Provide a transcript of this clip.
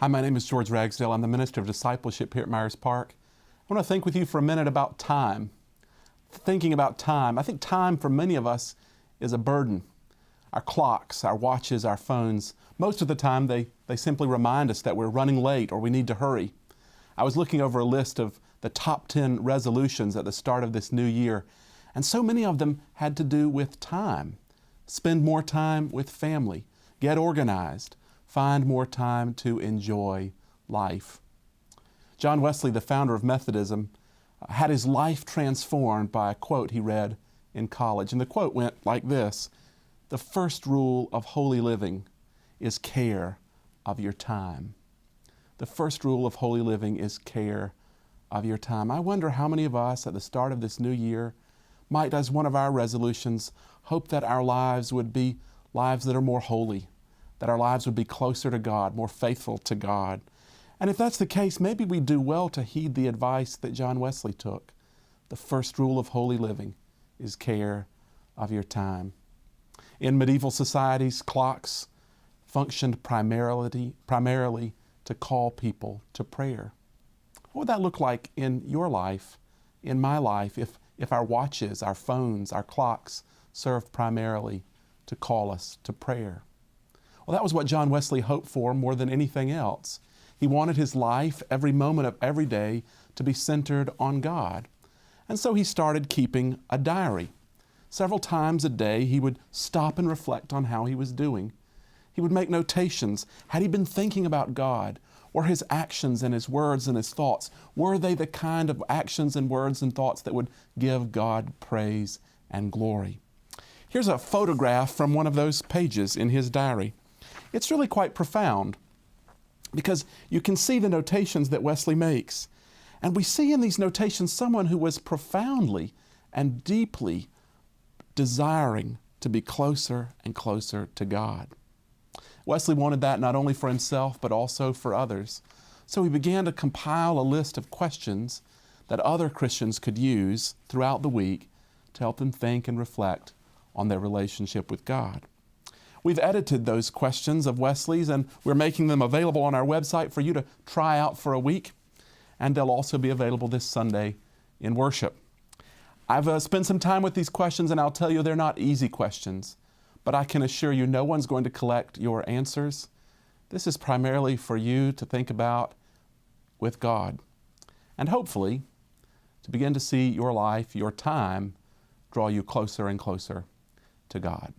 Hi, my name is George Ragsdale. I'm the Minister of Discipleship here at Myers Park. I want to think with you for a minute about time. Thinking about time, I think time for many of us is a burden. Our clocks, our watches, our phones, most of the time they simply remind us that we're running late or we need to hurry. I was looking over a list of the top 10 resolutions at the start of this new year, and so many of them had to do with time. Spend more time with family, get organized, find more time to enjoy life. John Wesley, the founder of Methodism, had his life transformed by a quote he read in college. And the quote went like this: "The first rule of holy living is care of your time." The first rule of holy living is care of your time. I wonder how many of us at the start of this new year might, as one of our resolutions, hope that our lives would be lives that are more holy, that our lives would be closer to God, more faithful to God. And if that's the case, maybe we do well to heed the advice that John Wesley took. The first rule of holy living is care of your time. In medieval societies, clocks functioned primarily to call people to prayer. What would that look like in your life, in my life, if our watches, our phones, our clocks served primarily to call us to prayer? Well, that was what John Wesley hoped for more than anything else. He wanted his life, every moment of every day, to be centered on God. And so he started keeping a diary. Several times a day, he would stop and reflect on how he was doing. He would make notations. Had he been thinking about God? Or his actions and his words and his thoughts, were they the kind of actions and words and thoughts that would give God praise and glory? Here's a photograph from one of those pages in his diary. It's really quite profound because you can see the notations that Wesley makes. And we see in these notations someone who was profoundly and deeply desiring to be closer and closer to God. Wesley wanted that not only for himself, but also for others. So he began to compile a list of questions that other Christians could use throughout the week to help them think and reflect on their relationship with God. We've edited those questions of Wesley's, and we're making them available on our website for you to try out for a week. And they'll also be available this Sunday in worship. I've spent some time with these questions, and I'll tell you they're not easy questions. But I can assure you no one's going to collect your answers. This is primarily for you to think about with God. And hopefully, to begin to see your life, your time, draw you closer and closer to God.